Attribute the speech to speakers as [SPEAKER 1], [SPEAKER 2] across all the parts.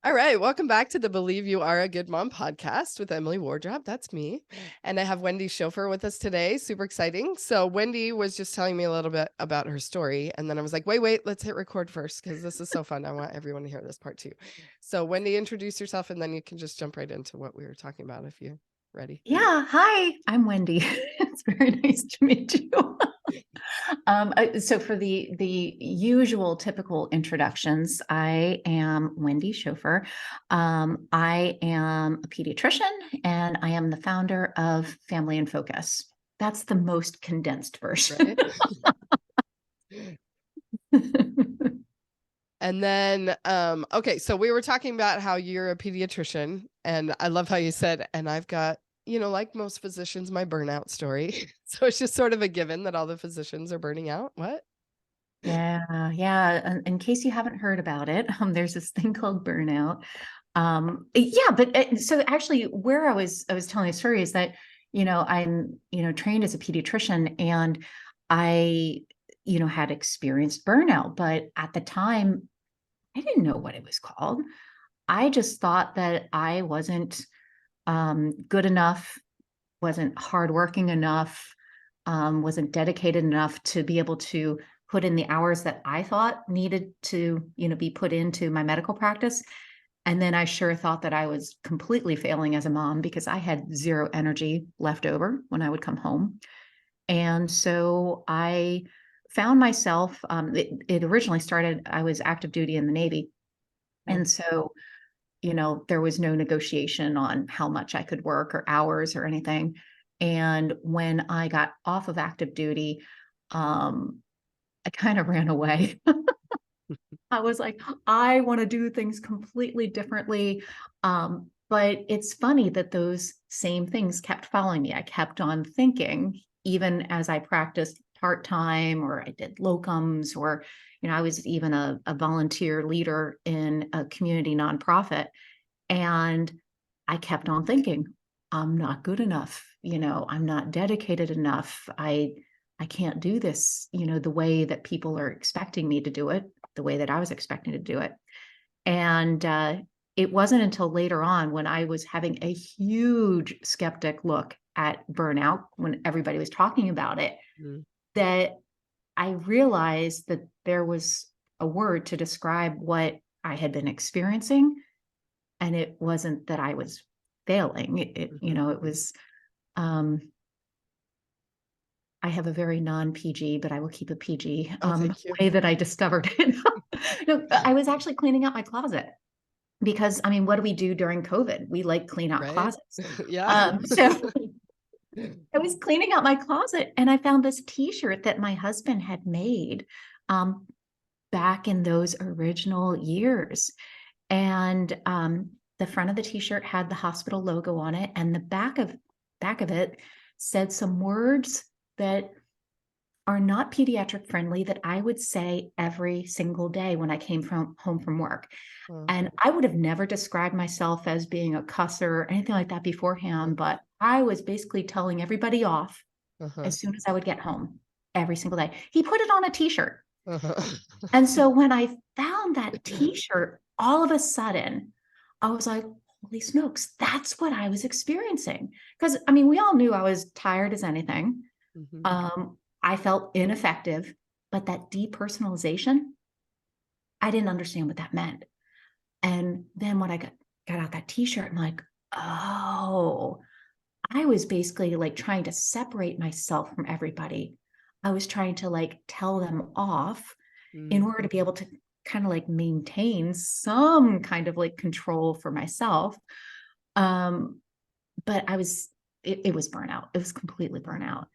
[SPEAKER 1] All right, welcome back to the Believe You Are a Good Mom podcast with Emily Wardrop. That's me. And I have Wendy Schofer with us today. Super exciting. So, Wendy was just telling me a little bit about her story. And then I was like, wait, let's hit record first because this is so fun. I want everyone to hear this part too. So, Wendy, introduce yourself and then you can just jump right into what we were talking about if you're ready.
[SPEAKER 2] Yeah, hi, I'm Wendy. It's very nice to meet you. So for the usual typical introductions, I am Wendy Schofer. I am a pediatrician and I am the founder of Family in Focus. That's the most condensed version.
[SPEAKER 1] Right. And then, okay, so we were talking about how you're a pediatrician, and I love how you said, and I've got, like most physicians, my burnout story. So it's just sort of a given that all the physicians are burning out. What?
[SPEAKER 2] Yeah. In case you haven't heard about it, there's this thing called burnout. Yeah, but so actually, where I was telling a story is that I'm trained as a pediatrician, and I had experienced burnout, but at the time I didn't know what it was called. I just thought that I wasn't good enough, wasn't hardworking enough, wasn't dedicated enough to be able to put in the hours that I thought needed to, be put into my medical practice. And then I sure thought that I was completely failing as a mom because I had zero energy left over when I would come home. And so I found myself, it originally started, I was active duty in the Navy.
[SPEAKER 1] Oh,
[SPEAKER 2] And so, there was no negotiation on how much I could work or hours or anything. And when I got off of active duty, um, I kind of ran away. I was like, I want to do things completely differently. But it's funny that those same things kept following me. I kept on thinking, even as I practiced part time or I did locums, or, I was even a volunteer leader in a community nonprofit. And I kept on thinking, I'm not good enough. I'm not dedicated enough. I can't do this, the way that people are expecting me to do it, the way that I was expecting to do it. And it wasn't until later on when I was having a huge skeptic look at burnout, when everybody was talking about it,
[SPEAKER 1] mm,
[SPEAKER 2] that I realized that there was a word to describe what I had been experiencing. And it wasn't that I was failing.
[SPEAKER 1] mhm.
[SPEAKER 2] It was, um, I have a very non-PG, but I will keep it PG,
[SPEAKER 1] Oh, thank you.
[SPEAKER 2] way that I discovered it. No, I was actually cleaning out my closet because, I mean, what do we do during COVID? We like clean out
[SPEAKER 1] Right?
[SPEAKER 2] closets.
[SPEAKER 1] Yeah.
[SPEAKER 2] So I was cleaning out my closet and I found this t-shirt that my husband had made um, back in those original years. And the front of the t-shirt had the hospital logo on it, and the back of it said some words that are not pediatric friendly that I would say every single day when I came home from work.
[SPEAKER 1] Oh,
[SPEAKER 2] And I would have never described myself as being a cusser or anything like that beforehand,
[SPEAKER 1] uh-huh,
[SPEAKER 2] but I was basically telling everybody off
[SPEAKER 1] uh-huh,
[SPEAKER 2] as soon as I would get home every single day. He put it on a t-shirt.
[SPEAKER 1] uh-huh.
[SPEAKER 2] And so when I found that t-shirt, all of a sudden, I was like, holy smokes, that's what I was experiencing. Because I mean, we all knew I was tired as anything.
[SPEAKER 1] Mhm.
[SPEAKER 2] I felt ineffective, but that depersonalization, I didn't understand what that meant. And then when I got out that t-shirt, I'm like, oh, I was basically like trying to separate myself from everybody. I was trying to like tell them off in
[SPEAKER 1] Mm.
[SPEAKER 2] order to be able to kind of like maintain some kind of like control for myself. Um, but it was burnout. It was completely burnout.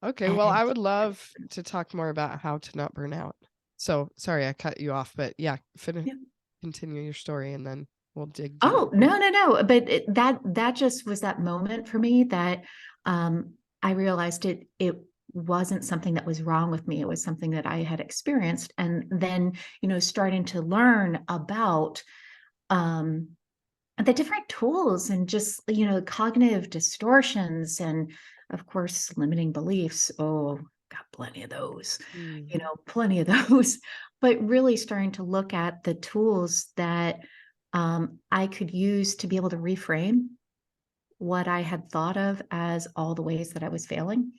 [SPEAKER 1] Okay, well,
[SPEAKER 2] And
[SPEAKER 1] I would love to talk more about how to not burn out. So, sorry I cut you off, but yeah,
[SPEAKER 2] yeah.
[SPEAKER 1] continue your story and then we'll dig deep.
[SPEAKER 2] Oh, no. But that just was that moment for me that I realized it wasn't something that was wrong with me. It was something that I had experienced. And then, starting to learn about um the different tools and just, cognitive distortions and of course limiting beliefs. Oh, got plenty of those,
[SPEAKER 1] Mm.
[SPEAKER 2] plenty of those. But really starting to look at the tools that I could use to be able to reframe what I had thought of as all the ways that I was failing,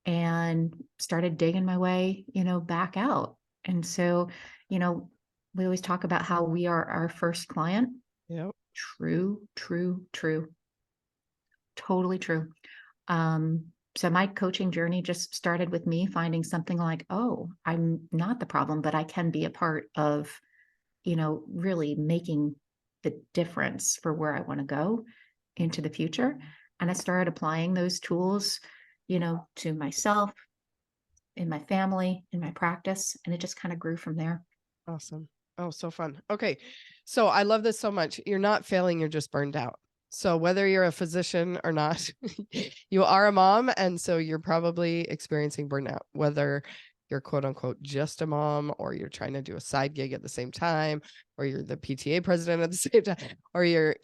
[SPEAKER 2] and started digging my way, back out. And so, you know, we always talk about how we are our first client.
[SPEAKER 1] Yep.
[SPEAKER 2] True, true, true. Totally true. So my coaching journey just started with me finding something like, oh, I'm not the problem, but I can be a part of, really making the difference for where I want to go into the future. And I started applying those tools, to myself, in my family, in my practice, and it just kind of grew from there.
[SPEAKER 1] Awesome. Oh, so fun. Okay. So I love this so much. You're not failing, you're just burned out. So whether you're a physician or not, you are a mom. And so you're probably experiencing burnout, whether you're quote unquote just a mom, or you're trying to do a side gig at the same time, or you're the PTA president at the same time, or you're,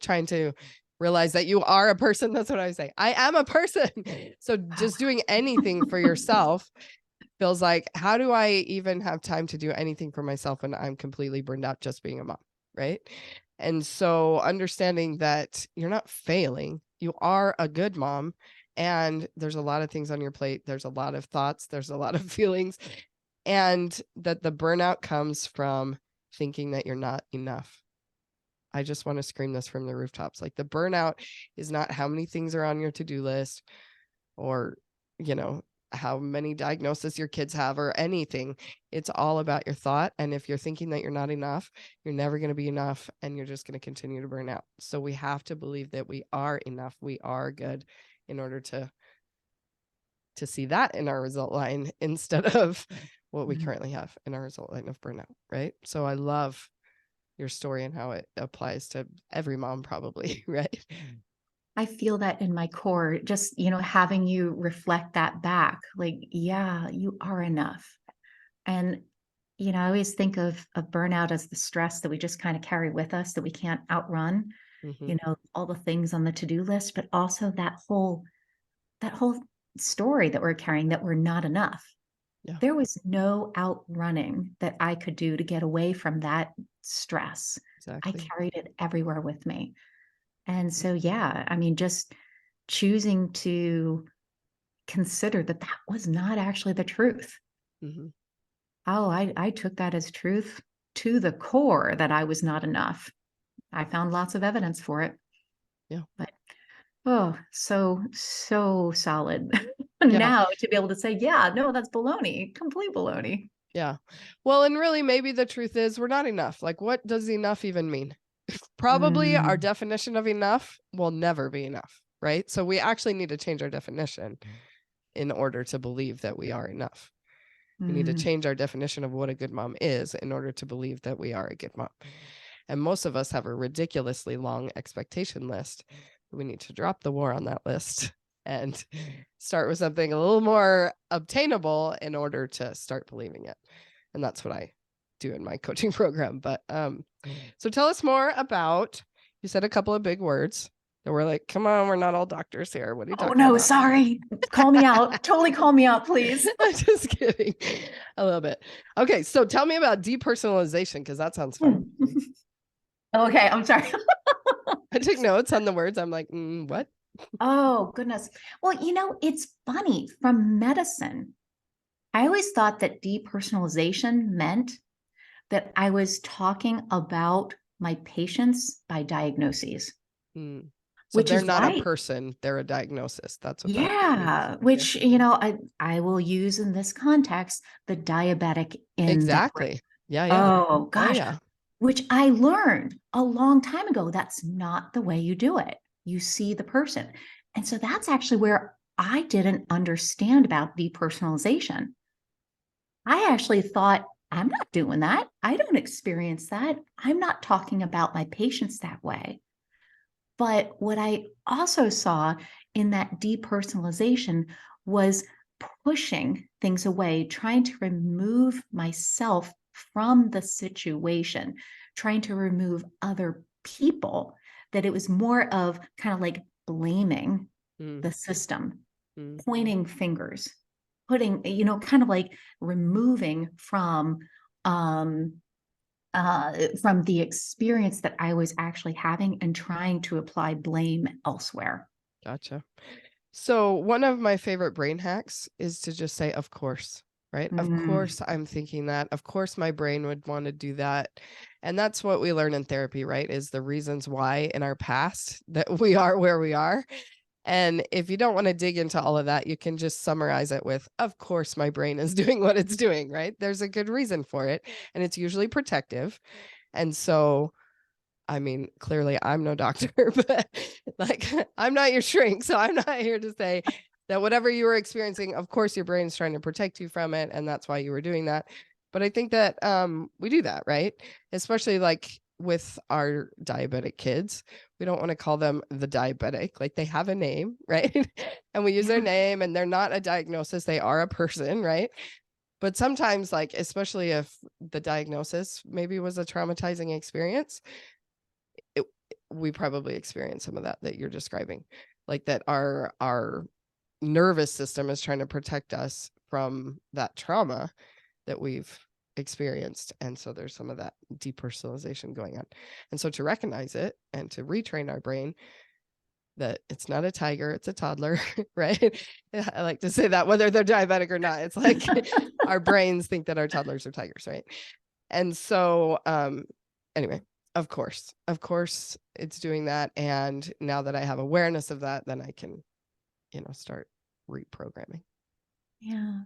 [SPEAKER 1] trying to realize that you are a person. That's what I say. I am a person. So
[SPEAKER 2] Oh,
[SPEAKER 1] just doing anything for yourself feels like, how do I even have time to do anything for myself when I'm completely burned out just being a mom, right? And so understanding that you're not failing, you are a good mom, and there's a lot of things on your plate. There's a lot of thoughts, there's a lot of feelings, and that the burnout comes from thinking that you're not enough. I just want to scream this from the rooftops. Like, the burnout is not how many things are on your to-do list, or, you know, how many diagnoses your kids have, or anything. It's all about your thought. And if you're thinking that you're not enough, you're never going to be enough, and you're just going to continue to burn out. So we have to believe that we are enough. We are good, in order to see that in our result line instead of what we
[SPEAKER 2] mhm.
[SPEAKER 1] currently have in our result line of burnout, right? So I love your story and how it applies to every mom probably, right?
[SPEAKER 2] I feel that in my core, just, having you reflect that back, like, yeah, you are enough. And, I always think of burnout as the stress that we just kind of carry with us that we can't outrun,
[SPEAKER 1] Mm-hmm.
[SPEAKER 2] all the things on the to-do list, but also that whole story that we're carrying, that we're not enough.
[SPEAKER 1] Yeah,
[SPEAKER 2] There was no outrunning that I could do to get away from that stress. I
[SPEAKER 1] exactly.
[SPEAKER 2] carried it everywhere with me. And so, yeah, I mean, just choosing to consider that that was not actually the truth.
[SPEAKER 1] Mm-hmm.
[SPEAKER 2] Oh, I took that as truth to the core, that I was not enough. I found lots of evidence for it,
[SPEAKER 1] Yeah.
[SPEAKER 2] but oh, so, so solid
[SPEAKER 1] Yeah.
[SPEAKER 2] now to be able to say, yeah, no, that's baloney, complete baloney.
[SPEAKER 1] Yeah. Well, and really, maybe the truth is we're not enough. Like, what does enough even mean? Probably our
[SPEAKER 2] Mm,
[SPEAKER 1] definition of enough will never be enough, right? So we actually need to change our definition in order to believe that we are enough. We need to
[SPEAKER 2] mm.
[SPEAKER 1] change our definition of what a good mom is in order to believe that we are a good mom. And most of us have a ridiculously long expectation list. We need to drop the war on that list and start with something a little more obtainable in order to start believing it. And that's what I do in my coaching program. But so tell us more about, you said a couple of big words that we're like, come on, we're not all doctors here. What are you
[SPEAKER 2] Oh
[SPEAKER 1] talking
[SPEAKER 2] no,
[SPEAKER 1] about?
[SPEAKER 2] sorry. Call me out. Totally call me out, please.
[SPEAKER 1] I'm just kidding. A little bit. Okay, so tell me about depersonalization, because that sounds fun.
[SPEAKER 2] Okay, I'm sorry.
[SPEAKER 1] I took notes on the words. I'm like, what?
[SPEAKER 2] Oh, goodness. Well, it's funny. From medicine, I always thought that depersonalization meant that I was talking about my patients by diagnoses,
[SPEAKER 1] Mm. So
[SPEAKER 2] which
[SPEAKER 1] they're
[SPEAKER 2] is
[SPEAKER 1] not a
[SPEAKER 2] why,
[SPEAKER 1] person, they're a diagnosis. That's what that means.
[SPEAKER 2] yeah,
[SPEAKER 1] Okay.
[SPEAKER 2] which, I will use in this context the diabetic in that group.
[SPEAKER 1] Exactly. Yeah, yeah.
[SPEAKER 2] Oh,
[SPEAKER 1] Oh,
[SPEAKER 2] gosh,
[SPEAKER 1] yeah.
[SPEAKER 2] which I learned a long time ago. That's not the way you do it. You see the person. And so that's actually where I didn't understand about depersonalization. I actually thought, I'm not doing that. I don't experience that. I'm not talking about my patients that way. But what I also saw in that depersonalization was pushing things away, trying to remove myself from the situation, trying to remove other people, that it was more of kind of like blaming
[SPEAKER 1] Mm,
[SPEAKER 2] the system,
[SPEAKER 1] mm,
[SPEAKER 2] pointing fingers, putting, kind of like removing from um from the experience that I was actually having and trying to apply blame elsewhere.
[SPEAKER 1] Gotcha. So one of my favorite brain hacks is to just say, of course, right? Of
[SPEAKER 2] Mm,
[SPEAKER 1] course I'm thinking that. Of course my brain would want to do that. And that's what we learn in therapy, right? Is the reasons why in our past that we are where we are. And if you don't want to dig into all of that, you can just summarize it with, of course my brain is doing what it's doing, right? There's a good reason for it. And it's usually protective. And so I mean, clearly I'm no doctor, but like I'm not your shrink. So I'm not here to say that whatever you were experiencing, of course your brain's trying to protect you from it. And that's why you were doing that. But I think that we do that, right? Especially like with our diabetic kids. We don't want to call them the diabetic. Like they have a name, right? And we use their
[SPEAKER 2] yeah.
[SPEAKER 1] name and they're not a diagnosis. They are a person, right? But sometimes, like, especially if the diagnosis maybe was a traumatizing experience, it, we probably experience some of that you're describing, like that our nervous system is trying to protect us from that trauma that we've experienced, and so there's some of that depersonalization going on. And so to recognize it and to retrain our brain that it's not a tiger, it's a toddler, right? I like to say that whether they're diabetic or not, it's like our brains think that our toddlers are tigers, right? And so, anyway, of course, it's doing that. And now that I have awareness of that, then I can, start reprogramming.
[SPEAKER 2] Yeah.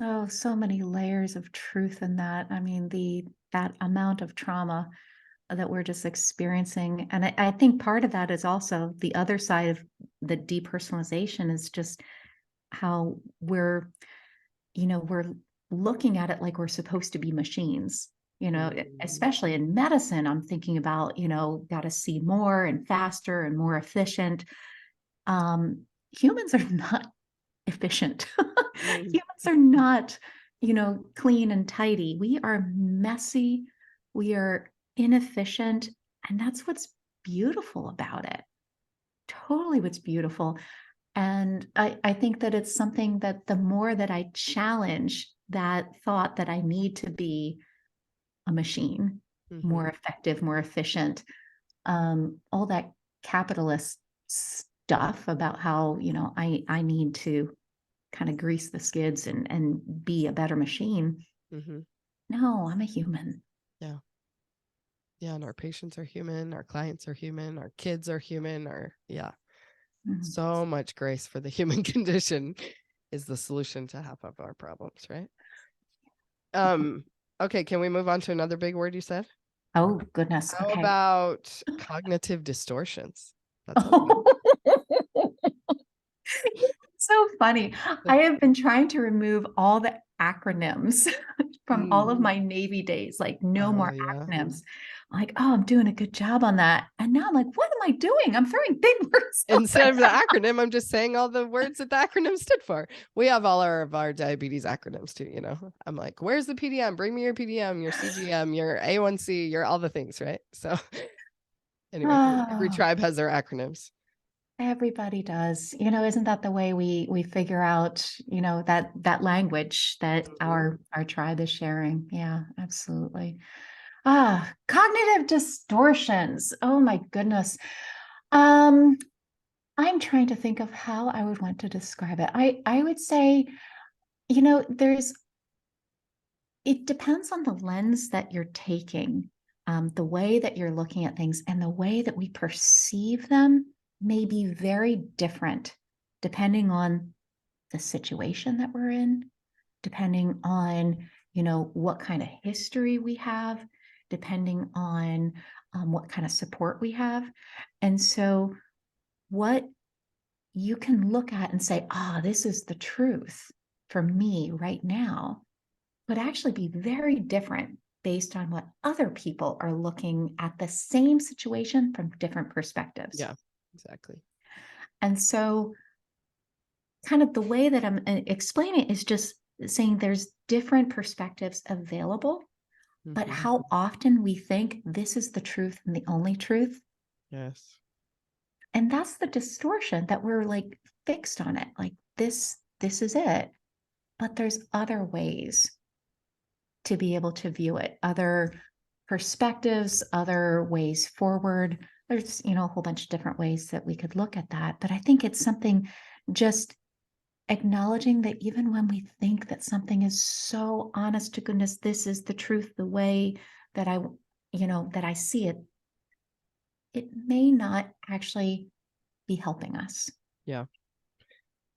[SPEAKER 2] Oh, so many layers of truth in that. I mean, that amount of trauma that we're just experiencing. And I think part of that is also the other side of the depersonalization is just how we're looking at it like we're supposed to be machines.
[SPEAKER 1] Mm,
[SPEAKER 2] Especially in medicine, I'm thinking about, got to see more and faster and more efficient. Humans are not efficient.
[SPEAKER 1] mm,
[SPEAKER 2] Humans are not, clean and tidy. We are messy. We are inefficient. And that's what's beautiful about it. Totally what's beautiful. And I think that it's something that the more that I challenge that thought that I need to be a machine,
[SPEAKER 1] mhm,
[SPEAKER 2] more effective, more efficient, all that capitalist stuff about how, I need to kind of grease the skids and be a better machine.
[SPEAKER 1] mhm.
[SPEAKER 2] No, I'm a human.
[SPEAKER 1] Yeah. Yeah. And our patients are human, our clients are human, our kids are human, yeah.
[SPEAKER 2] Mhm.
[SPEAKER 1] So much grace for the human condition is the solution to half of our problems, right? Um, okay, can we move on to another big word you said?
[SPEAKER 2] Oh, goodness.
[SPEAKER 1] How
[SPEAKER 2] Okay.
[SPEAKER 1] about cognitive distortions? That sounds good.
[SPEAKER 2] So funny. I have been trying to remove all the acronyms from all of
[SPEAKER 1] Mm.
[SPEAKER 2] my Navy days, like no
[SPEAKER 1] Oh,
[SPEAKER 2] more
[SPEAKER 1] yeah.
[SPEAKER 2] acronyms. Like, oh, I'm doing a good job on that. And now I'm like, what am I doing? I'm throwing big words out
[SPEAKER 1] Instead of the acronym, I'm just saying all the words that the acronym stood for. We have all of our diabetes acronyms too, I'm like, where's the PDM? Bring me your PDM, your CGM, your A1C, your all the things, right? So anyway, every
[SPEAKER 2] there.
[SPEAKER 1] tribe has their acronyms.
[SPEAKER 2] Everybody does. Isn't that the way we figure out, that language that
[SPEAKER 1] Mhm.
[SPEAKER 2] our tribe is sharing? Yeah, absolutely. Cognitive distortions. Oh my goodness. Um, I'm trying to think of how I would want to describe it. I would say, there's it depends on the lens that you're taking, the way that you're looking at things, and the way that we perceive them may be very different depending on the situation that we're in, depending on, what kind of history we have, depending on what kind of support we have. And so, what you can look at and say, this is the truth for me right now would actually be very different based on what other people are looking at the same situation from different perspectives.
[SPEAKER 1] Yeah, exactly.
[SPEAKER 2] And so, kind of the way that I'm explaining it is just saying there's different perspectives available, but
[SPEAKER 1] Mhm.
[SPEAKER 2] how often we think this is the truth and the only truth.
[SPEAKER 1] Yes.
[SPEAKER 2] And that's the distortion that we're like fixed on it. Like this is it. But there's other ways to be able to view it, other perspectives, other ways forward. There's, a whole bunch of different ways that we could look at that. But I think it's something, just acknowledging that even when we think that something is so honest to goodness, this is the truth, the way that that I see it, it may not actually be helping us.
[SPEAKER 1] Yeah.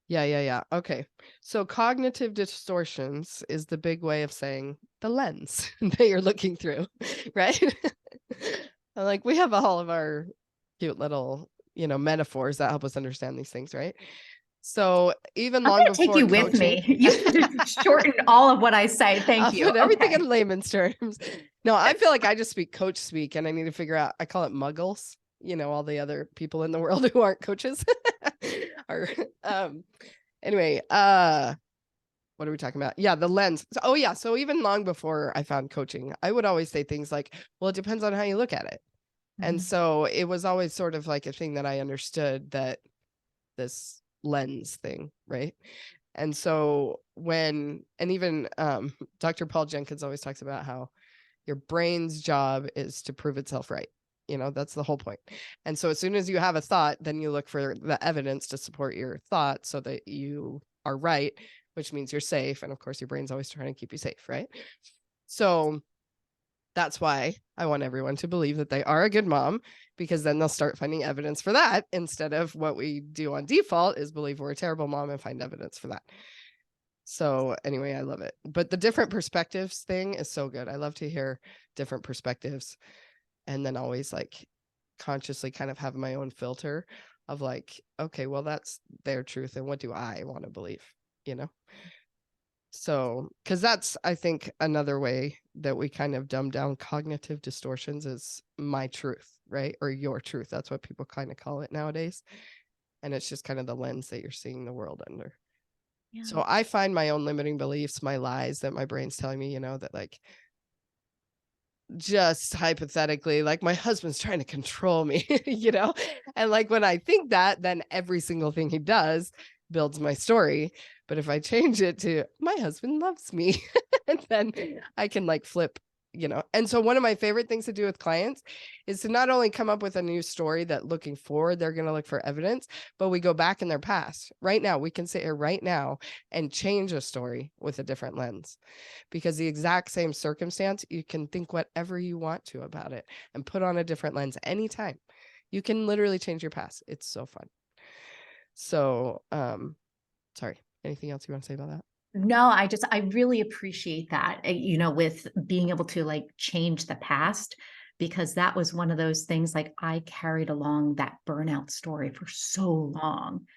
[SPEAKER 1] Yeah. Okay. So cognitive distortions is the big way of saying the lens that you're looking through, right? Like we have all of our cute little, metaphors that help us understand these things, right? So even
[SPEAKER 2] I'm
[SPEAKER 1] long
[SPEAKER 2] going to take
[SPEAKER 1] before
[SPEAKER 2] you with
[SPEAKER 1] coaching,
[SPEAKER 2] me. You shortened all of what I say. Thank
[SPEAKER 1] I'll
[SPEAKER 2] you.
[SPEAKER 1] put everything
[SPEAKER 2] Okay.
[SPEAKER 1] in layman's terms. No, I feel like I just speak coach speak and I need to figure out, I call it muggles, all the other people in the world who aren't coaches. Or, anyway, what are we talking about? Yeah, the lens. Oh yeah. So even long before I found coaching, I would always say things like, well, it depends on how you look at it. And
[SPEAKER 2] Mhm.
[SPEAKER 1] so it was always sort of like a thing that I understood, that this lens thing, right? And so and even Dr. Paul Jenkins always talks about how your brain's job is to prove itself right. That's the whole point. And so as soon as you have a thought, then you look for the evidence to support your thought so that you are right, which means you're safe. And of course, your brain's always trying to keep you safe, right? So that's why I want everyone to believe that they are a good mom, because then they'll start finding evidence for that, instead of what we do on default is believe we're a terrible mom and find evidence for that. So anyway, I love it. But the different perspectives thing is so good. I love to hear different perspectives, and then always like consciously kind of have my own filter of like, okay, well, that's their truth, and what do I want to believe, you know? So, because that's, I think, another way that we kind of dumb down cognitive distortions is my truth, right? Or your truth. That's what people kind of call it nowadays. And it's just kind of the lens that you're seeing the world under.
[SPEAKER 2] Yeah.
[SPEAKER 1] So I find my own limiting beliefs, my lies that my brain's telling me, that like, just hypothetically, like my husband's trying to control me, and like when I think that, then every single thing he does builds my story. But if I change it to my husband loves me, and then I can like flip, and so one of my favorite things to do with clients is to not only come up with a new story that looking forward they're going to look for evidence, but we go back in their past right now. We can sit here right now and change a story with a different lens, because the exact same circumstance, you can think whatever you want to about it and put on a different lens anytime. You can literally change your past. It's so fun. So, sorry, anything else you want to say about that?
[SPEAKER 2] No, I really appreciate that, with being able to like change the past, because that was one of those things, like I carried along that burnout story for so long,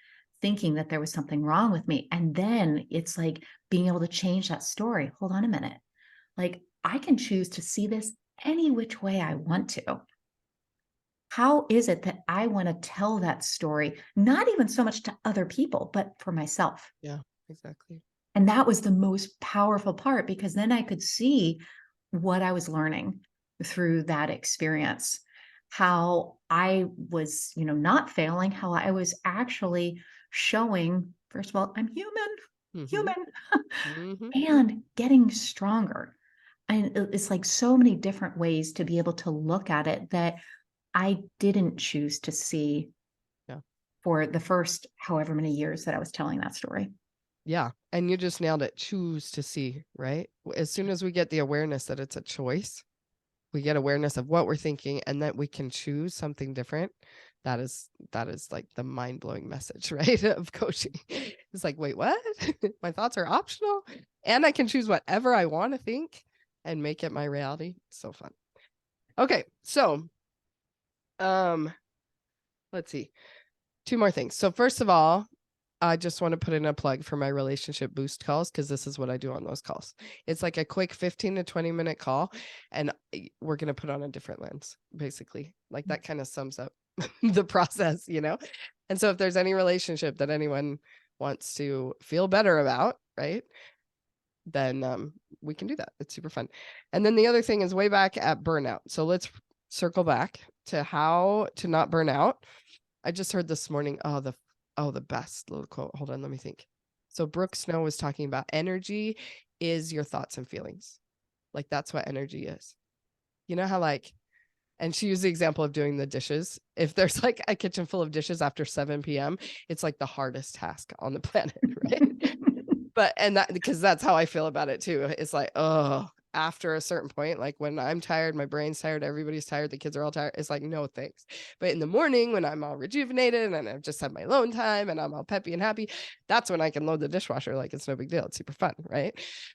[SPEAKER 2] thinking that there was something wrong with me. And then it's like being able to change that story. Hold on a minute. Like I can choose to see this any which way I want to. How is it that I want to tell that story, not even so much to other people, but for myself?
[SPEAKER 1] Yeah, exactly.
[SPEAKER 2] And that was the most powerful part, because then I could see what I was learning through that experience, how I was, not failing, how I was actually showing, first of all, I'm human,
[SPEAKER 1] Mm-hmm.
[SPEAKER 2] human,
[SPEAKER 1] Mm-hmm.
[SPEAKER 2] and getting stronger. And it's like so many different ways to be able to look at it that I didn't choose to see
[SPEAKER 1] Yeah.
[SPEAKER 2] for the first however many years that I was telling that story.
[SPEAKER 1] Yeah. And you just nailed it. Choose to see, right? As soon as we get the awareness that it's a choice, we get awareness of what we're thinking and that we can choose something different. That is like the mind-blowing message, right? Of coaching. It's like, wait, what? My thoughts are optional and I can choose whatever I want to think and make it my reality. So fun. Okay. So, let's see. Two more things. So first of all, I just want to put in a plug for my relationship boost calls, because this is what I do on those calls. It's like a quick 15 to 20-minute call, and we're going to put on a different lens, basically. Like that kind of sums up the process, And so if there's any relationship that anyone wants to feel better about, right, then we can do that. It's super fun. And then the other thing is way back at burnout. So let's circle back to how to not burn out. I just heard this morning, the best little quote. Hold on, let me think. So Brooke Snow was talking about energy is your thoughts and feelings. Like that's what energy is. You know how like, and she used the example of doing the dishes. If there's like a kitchen full of dishes after 7 p.m., it's like the hardest task on the planet, right? But, and that, because that's how I feel about it too. It's like, oh, after a certain point, like when I'm tired, my brain's tired, everybody's tired, the kids are all tired. It's like, no, thanks. But in the morning, when I'm all rejuvenated and I've just had my alone time and I'm all peppy and happy, that's when I can load the dishwasher. Like it's no big deal. It's super fun. Right.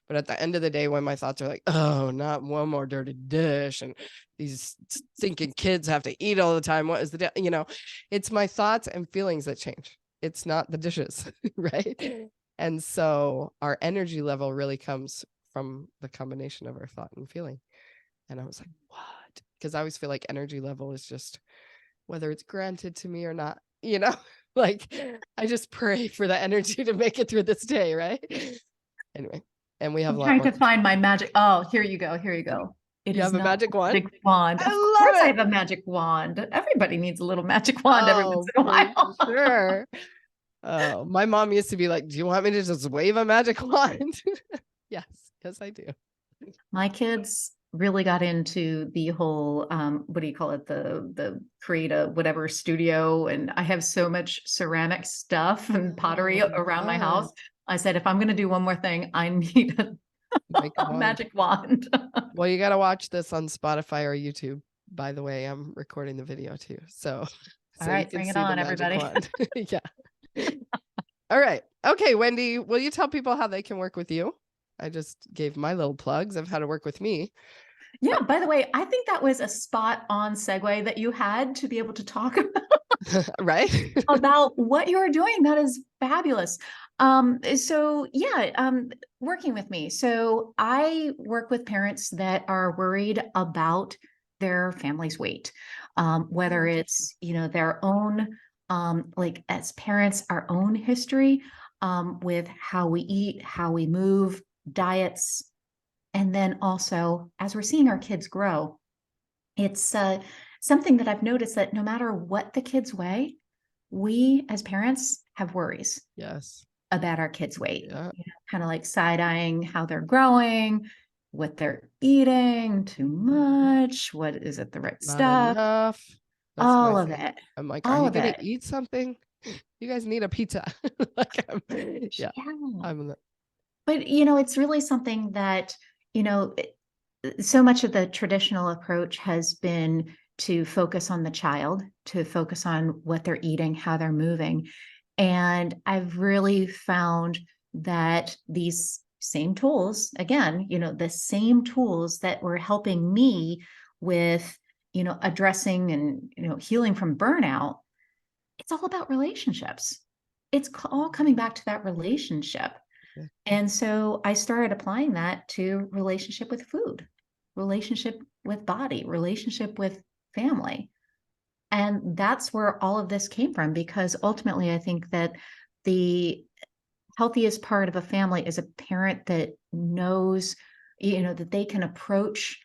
[SPEAKER 1] But at the end of the day, when my thoughts are like, oh, not one more dirty dish and these stinking kids have to eat all the time. What is the, you know, it's my thoughts and feelings that change. It's not the dishes. Right. And so our energy level really comes from the combination of our thought and feeling. And I was like, what? Because I always feel like energy level is just whether it's granted to me or not, you know, like I just pray for the energy to make it through this day. Right. Anyway, and we have
[SPEAKER 2] I'm
[SPEAKER 1] a lot
[SPEAKER 2] trying
[SPEAKER 1] more.
[SPEAKER 2] to find my magic. Oh, here you go. Here you go. It
[SPEAKER 1] You
[SPEAKER 2] is
[SPEAKER 1] have a
[SPEAKER 2] not
[SPEAKER 1] magic
[SPEAKER 2] a
[SPEAKER 1] wand?
[SPEAKER 2] magic wand.
[SPEAKER 1] I
[SPEAKER 2] Of course, I
[SPEAKER 1] love
[SPEAKER 2] have
[SPEAKER 1] it.
[SPEAKER 2] a magic wand. Everybody needs a little magic wand every once
[SPEAKER 1] Oh,
[SPEAKER 2] in a
[SPEAKER 1] for
[SPEAKER 2] while.
[SPEAKER 1] sure. Oh, my mom used to be like, do you want me to just wave a magic wand? Yes, I do.
[SPEAKER 2] My kids really got into the whole what do you call it, the create a whatever studio, and I have so much ceramic stuff and pottery
[SPEAKER 1] Oh,
[SPEAKER 2] around my
[SPEAKER 1] fun.
[SPEAKER 2] house. I said, if I'm going to do one more thing, I need
[SPEAKER 1] Make a
[SPEAKER 2] a
[SPEAKER 1] wand.
[SPEAKER 2] magic wand.
[SPEAKER 1] Well, you got to watch this on Spotify or YouTube. By the way, I'm recording the video too. So
[SPEAKER 2] All
[SPEAKER 1] you
[SPEAKER 2] right,
[SPEAKER 1] can
[SPEAKER 2] bring it
[SPEAKER 1] see the
[SPEAKER 2] on,
[SPEAKER 1] magic
[SPEAKER 2] everybody.
[SPEAKER 1] wand. Yeah. All right. Okay, Wendy, will you tell people how they can work with you? I just gave my little plugs of how to work with me.
[SPEAKER 2] Yeah, by the way, I think that was a spot on segue that you had to be able to talk
[SPEAKER 1] Right?
[SPEAKER 2] about what you're doing. That is fabulous. So yeah, working with me. So I work with parents that are worried about their family's weight,
[SPEAKER 1] Oh,
[SPEAKER 2] whether
[SPEAKER 1] interesting.
[SPEAKER 2] it's, their own, like as parents, our own history, with how we eat, how we move, diets, and then also as we're seeing our kids grow, it's something that I've noticed that no matter what the kids weigh, we as parents have worries
[SPEAKER 1] Yes.
[SPEAKER 2] about our kids' weight,
[SPEAKER 1] Yeah.
[SPEAKER 2] kind of like side-eyeing how they're growing, what they're eating, too much, what is it, the right
[SPEAKER 1] Not
[SPEAKER 2] stuff,
[SPEAKER 1] enough. That's my
[SPEAKER 2] all of
[SPEAKER 1] thing.
[SPEAKER 2] it,
[SPEAKER 1] I'm like, are
[SPEAKER 2] all
[SPEAKER 1] you
[SPEAKER 2] of
[SPEAKER 1] gonna
[SPEAKER 2] it.
[SPEAKER 1] eat something? You guys need a pizza. Like, yeah,
[SPEAKER 2] Yeah.
[SPEAKER 1] I'm the,
[SPEAKER 2] But, it's really something that, you know, so much of the traditional approach has been to focus on the child, to focus on what they're eating, how they're moving. And I've really found that these same tools, again, the same tools that were helping me with, addressing and, healing from burnout, it's all about relationships. It's all coming back to that relationship.
[SPEAKER 1] yeah,
[SPEAKER 2] And so I started applying that to relationship with food, relationship with body, relationship with family. And that's where all of this came from, because ultimately I think that the healthiest part of a family is a parent that knows, that they can approach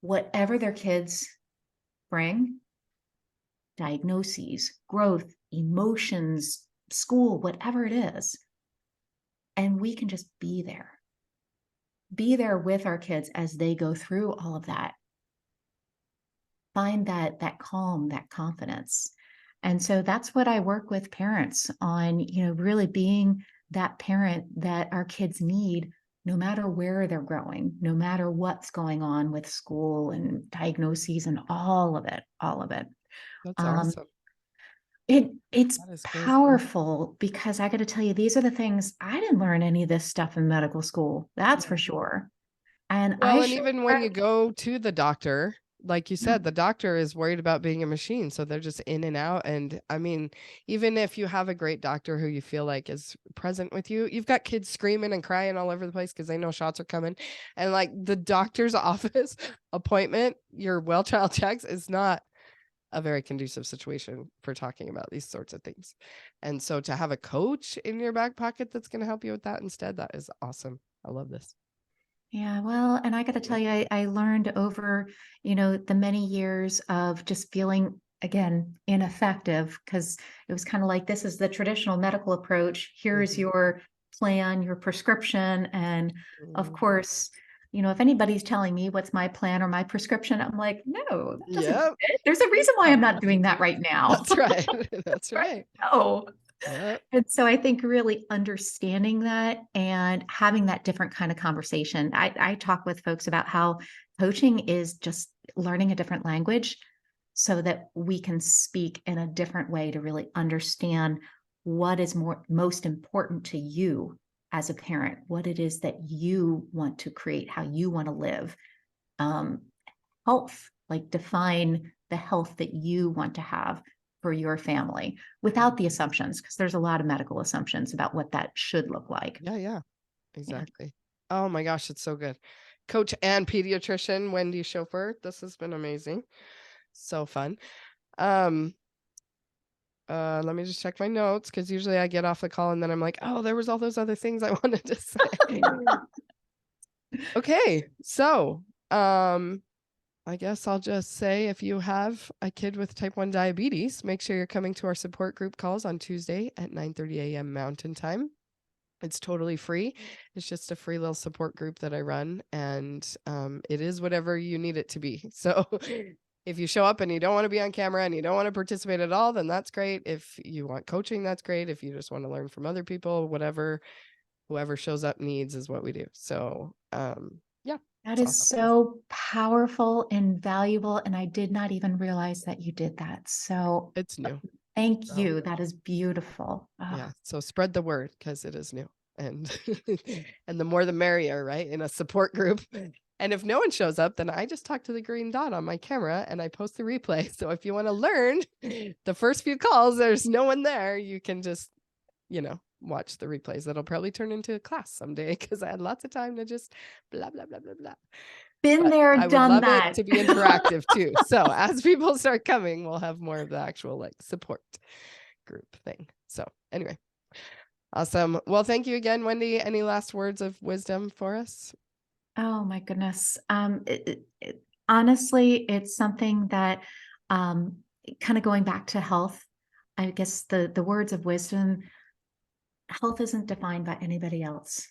[SPEAKER 2] whatever their kids bring, diagnoses, growth, emotions, school, whatever it is. And we can just be there with our kids as they go through all of that. Find that calm, that confidence. And so that's what I work with parents on, really being that parent that our kids need, no matter where they're growing, no matter what's going on with school and diagnoses and all of it, all of it.
[SPEAKER 1] that's
[SPEAKER 2] Um,
[SPEAKER 1] awesome.
[SPEAKER 2] it's
[SPEAKER 1] That is crazy.
[SPEAKER 2] powerful, because I got to tell you, these are the things I didn't learn any of this stuff in medical school. That's for
[SPEAKER 1] Yeah.
[SPEAKER 2] sure. And
[SPEAKER 1] Well,
[SPEAKER 2] I
[SPEAKER 1] and
[SPEAKER 2] share
[SPEAKER 1] even when you go to the doctor, like you
[SPEAKER 2] yeah.
[SPEAKER 1] said, the doctor is worried about being a machine. So they're just in and out. And I mean, even if you have a great doctor who you feel like is present with you, you've got kids screaming and crying all over the place because they know shots are coming. And like the doctor's office appointment, your well child checks is not a very conducive situation for talking about these sorts of things. And so to have a coach in your back pocket that's going to help you with that instead, that is awesome. I love this.
[SPEAKER 2] Yeah, well, and I got to
[SPEAKER 1] Yeah.
[SPEAKER 2] tell you, I learned over, the many years of just feeling, again, ineffective, because it was kind of like, this is the traditional medical approach. Here's
[SPEAKER 1] Mhm.
[SPEAKER 2] your plan, your prescription. And of
[SPEAKER 1] Mhm.
[SPEAKER 2] course, if anybody's telling me what's my plan or my prescription, I'm like, no, that doesn't
[SPEAKER 1] Yep.
[SPEAKER 2] fit. There's a reason why I'm not doing that right now.
[SPEAKER 1] That's right. That's
[SPEAKER 2] Right?
[SPEAKER 1] right.
[SPEAKER 2] No.
[SPEAKER 1] Yep.
[SPEAKER 2] And so I think really understanding that and having that different kind of conversation. I talk with folks about how coaching is just learning a different language so that we can speak in a different way to really understand what is most important to you as a parent, what it is that you want to create, how you want to live. Um, Health, like define the health that you want to have for your family without the assumptions, because there's a lot of medical assumptions about what that should look like.
[SPEAKER 1] Yeah. Yeah.
[SPEAKER 2] Yeah.
[SPEAKER 1] Exactly. Oh my gosh, it's so good. Coach and pediatrician Wendy Schofer. This has been amazing. So fun. Um, let me just check my notes because usually I get off the call and then I'm like, oh, there was all those other things I wanted to say. Okay, so I guess I'll just say if you have a kid with type 1 diabetes, make sure you're coming to our support group calls on Tuesday at 9:30 a.m. Mountain Time. It's totally free. It's just a free little support group that I run, and it is whatever you need it to be. So if you show up and you don't want to be on camera and you don't want to participate at all, then that's great. If you want coaching, that's great. If you just want to learn from other people, whoever shows up needs is what we do. So yeah,
[SPEAKER 2] That
[SPEAKER 1] it's
[SPEAKER 2] is
[SPEAKER 1] awesome.
[SPEAKER 2] so powerful and valuable. And I did not even realize that you did that. So
[SPEAKER 1] It's new.
[SPEAKER 2] thank
[SPEAKER 1] So
[SPEAKER 2] you. That is beautiful.
[SPEAKER 1] yeah, so spread the word because it is new. And and the more the merrier, right? In a support group. And if no one shows up, then I just talk to the green dot on my camera and I post the replay. So if you want to learn the first few calls, there's no one there. You can just, watch the replays. That'll probably turn into a class someday because I had lots of time to just blah, blah, blah, blah, blah.
[SPEAKER 2] Been
[SPEAKER 1] But
[SPEAKER 2] there,
[SPEAKER 1] I would
[SPEAKER 2] done
[SPEAKER 1] love it
[SPEAKER 2] that.
[SPEAKER 1] to be interactive too. So as people start coming, we'll have more of the actual support group thing. So anyway. Awesome. Well, thank you again, Wendy. Any last words of wisdom for us?
[SPEAKER 2] Oh my goodness. Honestly, it's something that kind of going back to health, I guess the words of wisdom, health isn't defined by anybody else.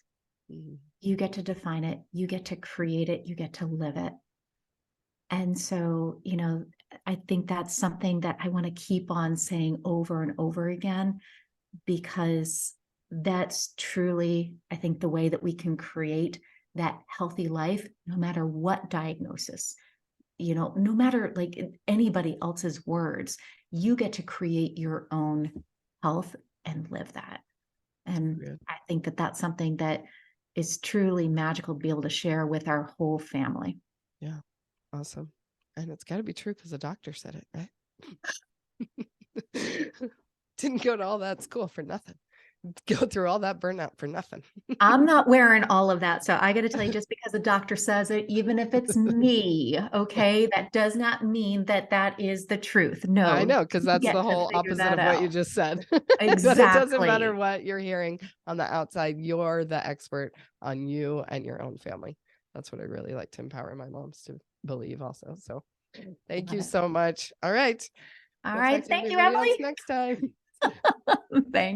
[SPEAKER 1] Mhm.
[SPEAKER 2] You get to define it, you get to create it, you get to live it. And so, I think that's something that I want to keep on saying over and over again, because that's truly, I think, the way that we can create that healthy life, no matter what diagnosis, no matter like anybody else's words, you get to create your own health and live that. And
[SPEAKER 1] Good.
[SPEAKER 2] I think that that's something that is truly magical to be able to share with our whole family.
[SPEAKER 1] Yeah. Awesome. And it's got to be true because the doctor said it, right? Didn't go to all that school for nothing. Go through all that burnout for nothing.
[SPEAKER 2] I'm not wearing all of that. So I got to tell you, just because the doctor says it, even if it's me, okay, that does not mean that that is the truth.
[SPEAKER 1] I
[SPEAKER 2] No,
[SPEAKER 1] know, because
[SPEAKER 2] you
[SPEAKER 1] that's
[SPEAKER 2] get
[SPEAKER 1] the
[SPEAKER 2] to
[SPEAKER 1] whole
[SPEAKER 2] figure
[SPEAKER 1] opposite
[SPEAKER 2] that
[SPEAKER 1] of what you
[SPEAKER 2] out.
[SPEAKER 1] just said. That it doesn't matter
[SPEAKER 2] Exactly.
[SPEAKER 1] what you're hearing on the outside. You're the expert on you and your own family. That's what I really like to empower my moms to believe also. So thank
[SPEAKER 2] Love
[SPEAKER 1] you
[SPEAKER 2] it.
[SPEAKER 1] so much. All right.
[SPEAKER 2] All
[SPEAKER 1] We'll talk
[SPEAKER 2] right.
[SPEAKER 1] to
[SPEAKER 2] Thank you,
[SPEAKER 1] everybody else
[SPEAKER 2] Emily.
[SPEAKER 1] next time.
[SPEAKER 2] Thanks.